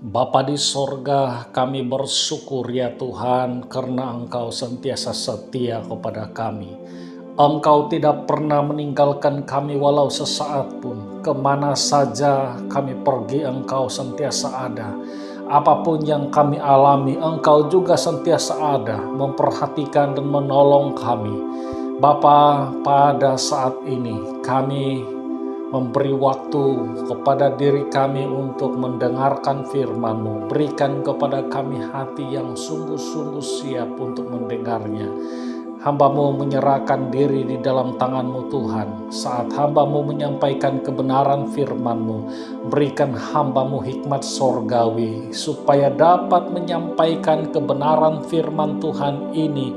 Bapa di sorga, kami bersyukur ya Tuhan karena Engkau sentiasa setia kepada kami. Engkau tidak pernah meninggalkan kami walau sesaat pun. Kemana saja kami pergi, Engkau sentiasa ada. Apapun yang kami alami, Engkau juga sentiasa ada, memperhatikan dan menolong kami. Bapa, pada saat ini kami memberi waktu kepada diri kami untuk mendengarkan firman-Mu. Berikan kepada kami hati yang sungguh-sungguh siap untuk mendengarnya. Hamba-Mu menyerahkan diri di dalam tangan-Mu Tuhan. Saat hamba-Mu menyampaikan kebenaran firman-Mu, berikan hamba-Mu hikmat sorgawi, supaya dapat menyampaikan kebenaran firman Tuhan ini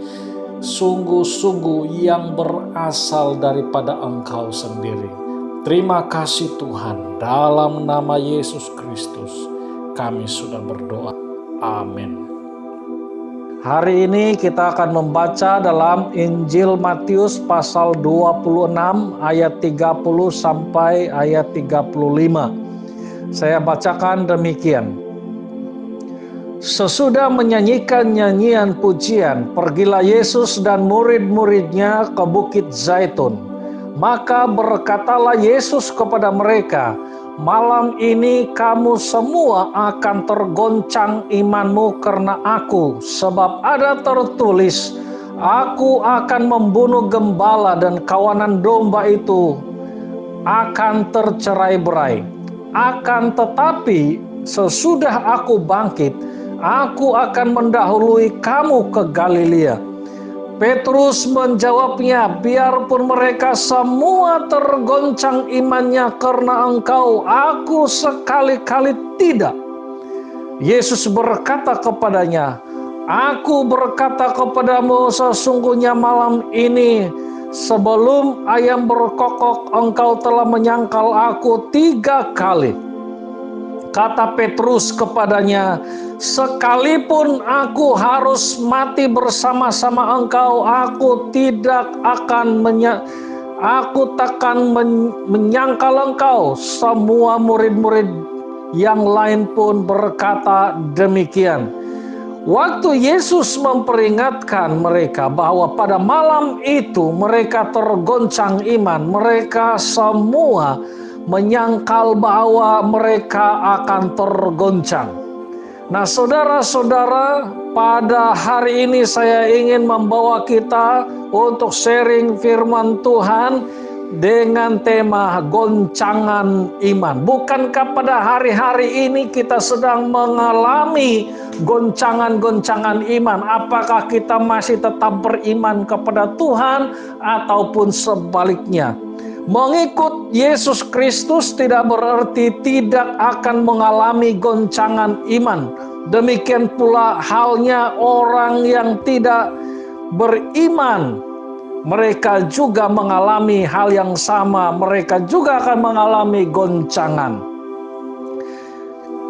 sungguh-sungguh yang berasal daripada Engkau sendiri. Terima kasih Tuhan, dalam nama Yesus Kristus kami sudah berdoa. Amin. Hari ini kita akan membaca dalam Injil Matius pasal 26 ayat 30 sampai ayat 35. Saya bacakan demikian. Sesudah menyanyikan nyanyian pujian, pergilah Yesus dan murid-muridnya ke Bukit Zaitun. Maka berkatalah Yesus kepada mereka, "Malam ini kamu semua akan tergoncang imanmu karena aku, sebab ada tertulis, aku akan membunuh gembala dan kawanan domba itu akan tercerai-berai. Akan tetapi sesudah aku bangkit, aku akan mendahului kamu ke Galilea." Petrus menjawabnya, "Biarpun mereka semua tergoncang imannya karena Engkau, aku sekali-kali tidak." Yesus berkata kepadanya, "Aku berkata kepadamu, sesungguhnya malam ini sebelum ayam berkokok engkau telah menyangkal aku 3 kali." Kata Petrus kepadanya, "Sekalipun aku harus mati bersama-sama engkau, aku takkan menyangkal engkau." Semua murid-murid yang lain pun berkata demikian. Waktu Yesus memperingatkan mereka bahwa pada malam itu mereka tergoncang iman, mereka semua menyangkal bahwa mereka akan tergoncang. Nah, saudara-saudara, pada hari ini saya ingin membawa kita untuk sharing firman Tuhan dengan tema goncangan iman. Bukankah pada hari-hari ini kita sedang mengalami goncangan-goncangan iman? Apakah kita masih tetap beriman kepada Tuhan ataupun sebaliknya? Mengikut Yesus Kristus tidak berarti tidak akan mengalami goncangan iman. Demikian pula halnya orang yang tidak beriman. Mereka juga mengalami hal yang sama. Mereka juga akan mengalami goncangan.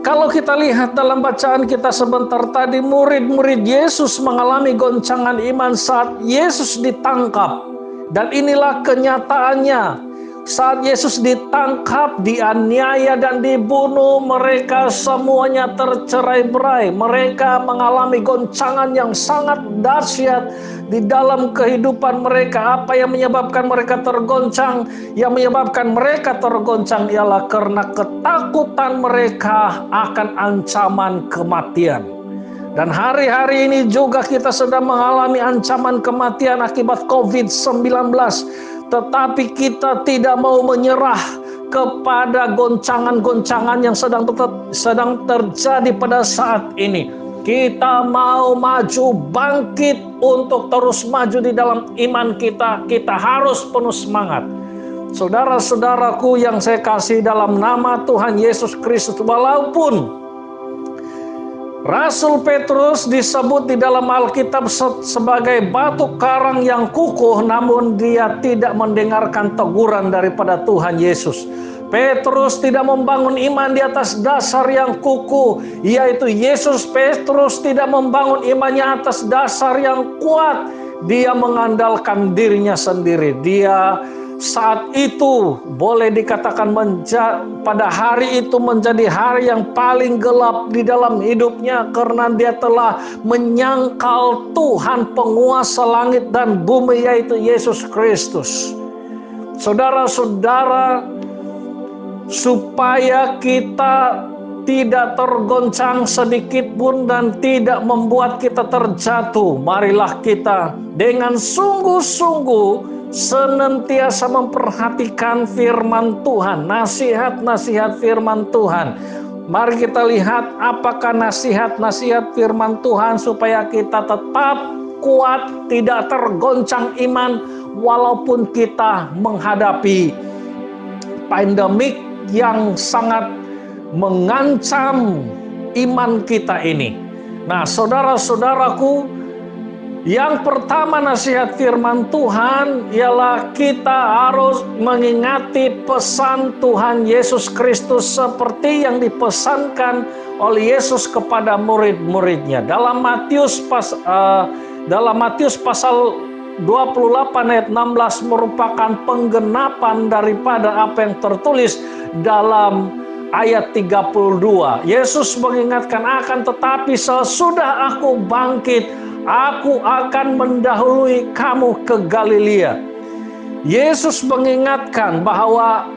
Kalau kita lihat dalam bacaan kita sebentar tadi, murid-murid Yesus mengalami goncangan iman saat Yesus ditangkap. Dan inilah kenyataannya. Saat Yesus ditangkap, dianiaya dan dibunuh, mereka semuanya tercerai-berai. Mereka mengalami goncangan yang sangat dahsyat di dalam kehidupan mereka. Apa yang menyebabkan mereka tergoncang? Yang menyebabkan mereka tergoncang ialah karena ketakutan mereka akan ancaman kematian. Dan hari-hari ini juga kita sedang mengalami ancaman kematian akibat COVID-19. Tetapi kita tidak mau menyerah kepada goncangan-goncangan yang sedang terjadi pada saat ini. Kita mau maju, bangkit untuk terus maju di dalam iman kita. Kita harus penuh semangat. Saudara-saudaraku yang saya kasih dalam nama Tuhan Yesus Kristus, walaupun Rasul Petrus disebut di dalam Alkitab sebagai batu karang yang kukuh, namun dia tidak mendengarkan teguran daripada Tuhan Yesus. Petrus tidak membangun iman di atas dasar yang kukuh, yaitu Yesus. Petrus tidak membangun imannya atas dasar yang kuat. Dia mengandalkan dirinya sendiri. Dia Saat itu boleh dikatakan pada hari itu menjadi hari yang paling gelap di dalam hidupnya, karena dia telah menyangkal Tuhan penguasa langit dan bumi, yaitu Yesus Kristus. Saudara-saudara, supaya kita tidak tergoncang sedikit pun dan tidak membuat kita terjatuh, marilah kita dengan sungguh-sungguh senantiasa memperhatikan firman Tuhan, nasihat-nasihat firman Tuhan. Mari kita lihat apakah nasihat-nasihat firman Tuhan supaya kita tetap kuat, tidak tergoncang iman walaupun kita menghadapi pandemik yang sangat mengancam iman kita ini. Nah, saudara-saudaraku, yang pertama nasihat firman Tuhan ialah kita harus mengingati pesan Tuhan Yesus Kristus seperti yang dipesankan oleh Yesus kepada murid-muridnya. Dalam Matius pasal 28 ayat 16 merupakan penggenapan daripada apa yang tertulis dalam ayat 32. Yesus mengingatkan, akan tetapi sesudah aku bangkit, aku akan mendahului kamu ke Galilea. Yesus mengingatkan bahwa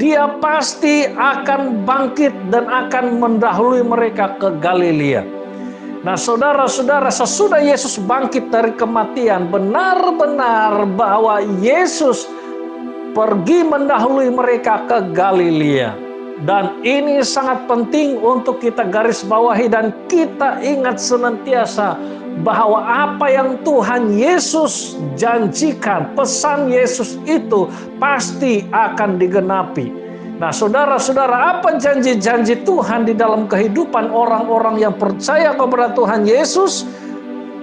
dia pasti akan bangkit dan akan mendahului mereka ke Galilea. Nah, saudara-saudara, sesudah Yesus bangkit dari kematian, benar-benar bahwa Yesus pergi mendahului mereka ke Galilea. Dan ini sangat penting untuk kita garis bawahi dan kita ingat senantiasa bahwa apa yang Tuhan Yesus janjikan, pesan Yesus itu pasti akan digenapi. Nah, saudara-saudara, apa janji-janji Tuhan di dalam kehidupan orang-orang yang percaya kepada Tuhan Yesus?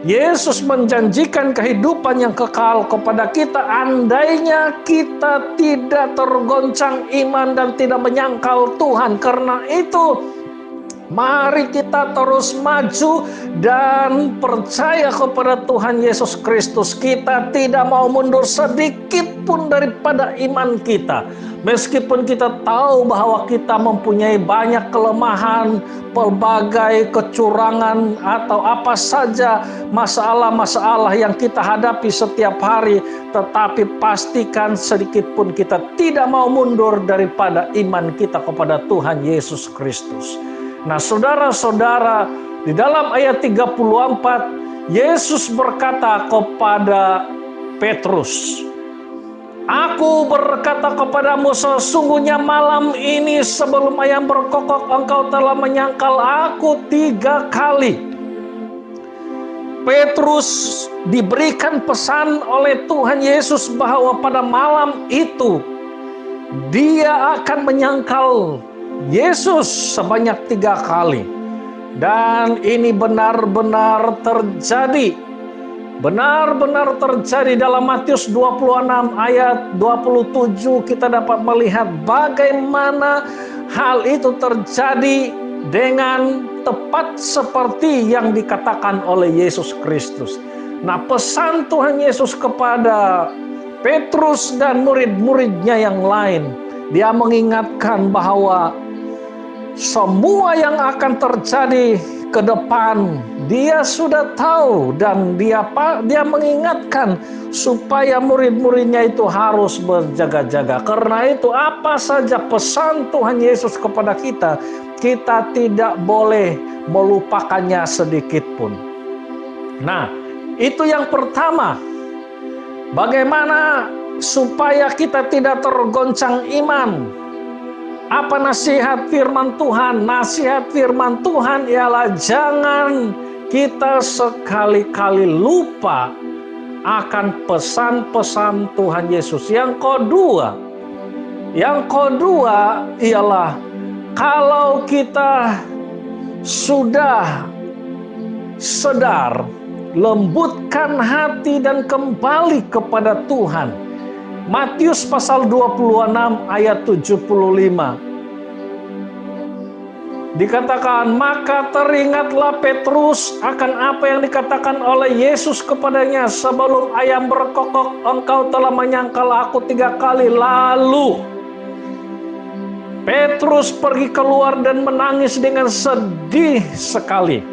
Yesus menjanjikan kehidupan yang kekal kepada kita andainya kita tidak tergoncang iman dan tidak menyangkal Tuhan. Karena itu, mari kita terus maju dan percaya kepada Tuhan Yesus Kristus. Kita tidak mau mundur sedikit pun daripada iman kita. Meskipun kita tahu bahwa kita mempunyai banyak kelemahan, pelbagai kecurangan, atau apa saja masalah-masalah yang kita hadapi setiap hari, tetapi pastikan sedikit pun kita tidak mau mundur daripada iman kita kepada Tuhan Yesus Kristus. Nah, saudara-saudara, di dalam ayat 34, Yesus berkata kepada Petrus, aku berkata kepadamu, sesungguhnya malam ini sebelum ayam berkokok engkau telah menyangkal aku 3 kali. Petrus diberikan pesan oleh Tuhan Yesus bahwa pada malam itu dia akan menyangkal Yesus sebanyak 3 kali. Dan ini benar-benar terjadi. Benar-benar terjadi. Dalam Matius 26 ayat 27 kita dapat melihat bagaimana hal itu terjadi dengan tepat seperti yang dikatakan oleh Yesus Kristus. Nah, pesan Tuhan Yesus kepada Petrus dan murid-muridnya yang lain, dia mengingatkan bahwa semua yang akan terjadi ke depan dia sudah tahu, dan dia mengingatkan supaya murid-muridnya itu harus berjaga-jaga. Karena itu apa saja pesan Tuhan Yesus kepada kita, kita tidak boleh melupakannya sedikit pun. Nah, itu yang pertama. Bagaimana supaya kita tidak tergoncang iman? Apa nasihat firman Tuhan? Nasihat firman Tuhan ialah jangan kita sekali-kali lupa akan pesan-pesan Tuhan Yesus. Yang kedua ialah kalau kita sudah sadar, lembutkan hati dan kembali kepada Tuhan. Matius pasal 26 ayat 75. Dikatakan, maka teringatlah Petrus akan apa yang dikatakan oleh Yesus kepadanya, sebelum ayam berkokok, engkau telah menyangkal aku 3 kali. Lalu Petrus pergi keluar dan menangis dengan sedih sekali.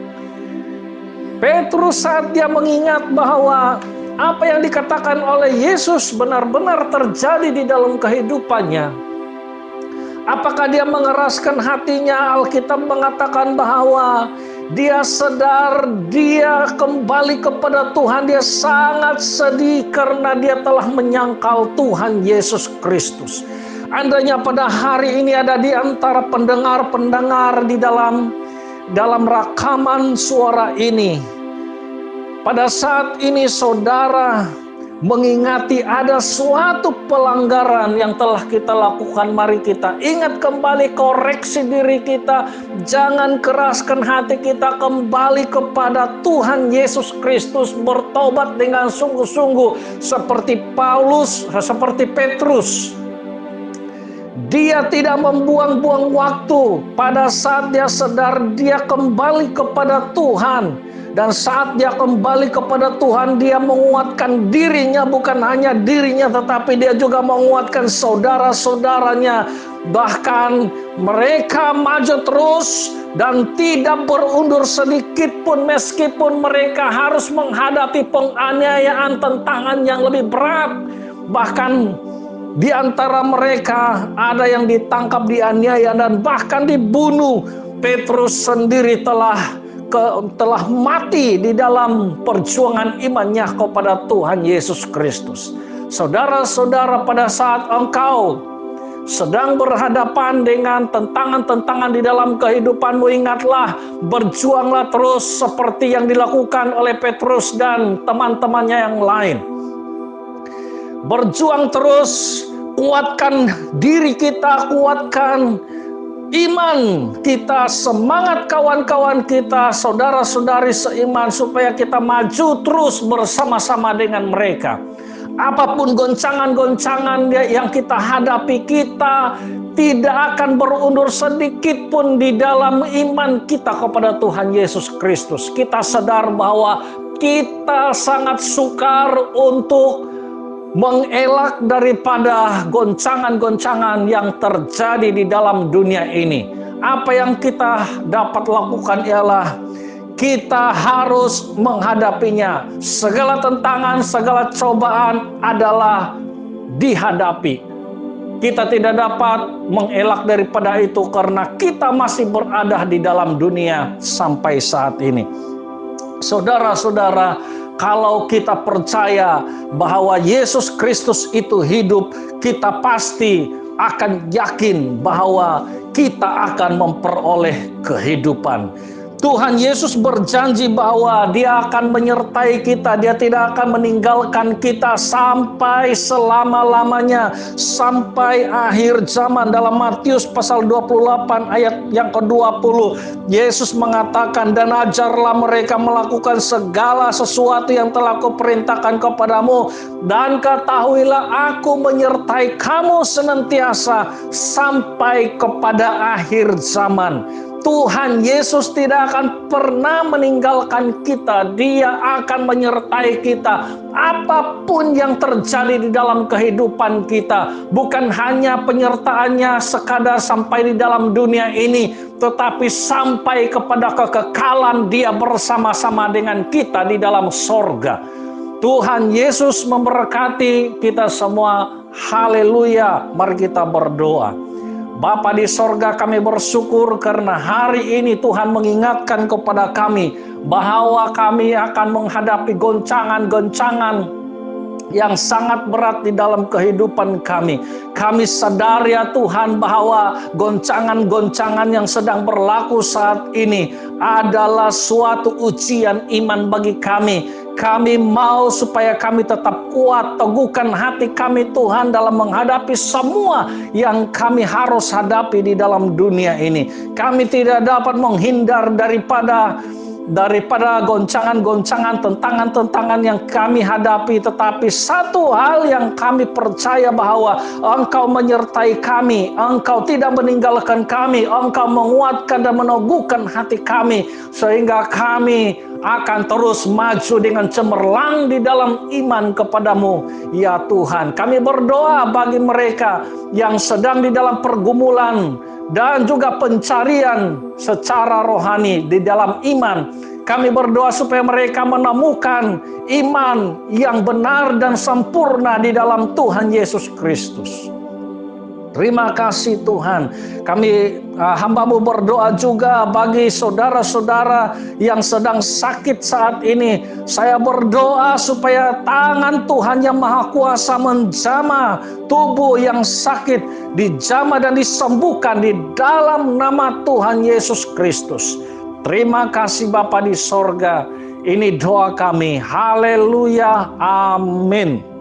Petrus saat dia mengingat bahwa apa yang dikatakan oleh Yesus benar-benar terjadi di dalam kehidupannya, apakah dia mengeraskan hatinya? Alkitab mengatakan bahwa dia sadar, dia kembali kepada Tuhan. Dia sangat sedih karena dia telah menyangkal Tuhan Yesus Kristus. Andainya pada hari ini ada di antara pendengar-pendengar di dalam rakaman suara ini, pada saat ini saudara mengingati ada suatu pelanggaran yang telah kita lakukan, mari kita ingat kembali, koreksi diri kita, jangan keraskan hati kita, kembali kepada Tuhan Yesus Kristus, bertobat dengan sungguh-sungguh seperti Paulus, seperti Petrus. Dia tidak membuang-buang waktu. Pada saat dia sadar, dia kembali kepada Tuhan. Dan saat dia kembali kepada Tuhan, dia menguatkan dirinya, bukan hanya dirinya, tetapi dia juga menguatkan saudara-saudaranya. Bahkan mereka maju terus dan tidak berundur sedikit pun, meskipun mereka harus menghadapi penganiayaan, tantangan yang lebih berat. Bahkan di antara mereka ada yang ditangkap, dianiaya, dan bahkan dibunuh. Petrus sendiri telah mati di dalam perjuangan imannya kepada Tuhan Yesus Kristus. Saudara-saudara, pada saat engkau sedang berhadapan dengan tantangan-tantangan di dalam kehidupanmu, ingatlah, berjuanglah terus seperti yang dilakukan oleh Petrus dan teman-temannya yang lain. Berjuang terus, kuatkan diri kita, kuatkan iman kita, semangat kawan-kawan kita, saudara-saudari seiman, supaya kita maju terus bersama-sama dengan mereka. Apapun goncangan-goncangan yang kita hadapi, kita tidak akan berundur sedikit pun di dalam iman kita kepada Tuhan Yesus Kristus. Kita sadar bahwa kita sangat sukar untuk mengelak daripada goncangan-goncangan yang terjadi di dalam dunia ini. Apa yang kita dapat lakukan ialah kita harus menghadapinya. Segala tantangan, segala cobaan adalah dihadapi. Kita tidak dapat mengelak daripada itu karena kita masih berada di dalam dunia sampai saat ini. Saudara-saudara, kalau kita percaya bahwa Yesus Kristus itu hidup, kita pasti akan yakin bahwa kita akan memperoleh kehidupan. Tuhan Yesus berjanji bahwa Dia akan menyertai kita, Dia tidak akan meninggalkan kita sampai selama-lamanya, sampai akhir zaman. Dalam Matius pasal 28 ayat yang ke-20, Yesus mengatakan, dan ajarlah mereka melakukan segala sesuatu yang telah Kuperintahkan kepadamu, dan ketahuilah Aku menyertai kamu senantiasa sampai kepada akhir zaman. Tuhan Yesus tidak akan pernah meninggalkan kita. Dia akan menyertai kita apapun yang terjadi di dalam kehidupan kita. Bukan hanya penyertaannya sekadar sampai di dalam dunia ini, tetapi sampai kepada kekekalan Dia bersama-sama dengan kita di dalam sorga. Tuhan Yesus memberkati kita semua. Haleluya. Mari kita berdoa. Bapa di sorga, kami bersyukur karena hari ini Tuhan mengingatkan kepada kami bahwa kami akan menghadapi goncangan-goncangan yang sangat berat di dalam kehidupan kami. Kami sadar ya Tuhan bahwa goncangan-goncangan yang sedang berlaku saat ini adalah suatu ujian iman bagi kami. Kami mau supaya kami tetap kuat, teguhkan hati kami Tuhan dalam menghadapi semua yang kami harus hadapi di dalam dunia ini. Kami tidak dapat menghindar daripada daripada goncangan-goncangan, tentangan-tentangan yang kami hadapi, tetapi satu hal yang kami percaya bahwa Engkau menyertai kami, Engkau tidak meninggalkan kami, Engkau menguatkan dan meneguhkan hati kami, sehingga kami akan terus maju dengan cemerlang di dalam iman kepadamu. Ya Tuhan, kami berdoa bagi mereka yang sedang di dalam pergumulan dan juga pencarian secara rohani di dalam iman. Kami berdoa supaya mereka menemukan iman yang benar dan sempurna di dalam Tuhan Yesus Kristus. Terima kasih Tuhan. Kami hamba-Mu berdoa juga bagi saudara-saudara yang sedang sakit saat ini. Saya berdoa supaya tangan Tuhan yang Maha Kuasa menjamah tubuh yang sakit, dijamah dan disembuhkan di dalam nama Tuhan Yesus Kristus. Terima kasih Bapa di sorga. Ini doa kami. Haleluya. Amin.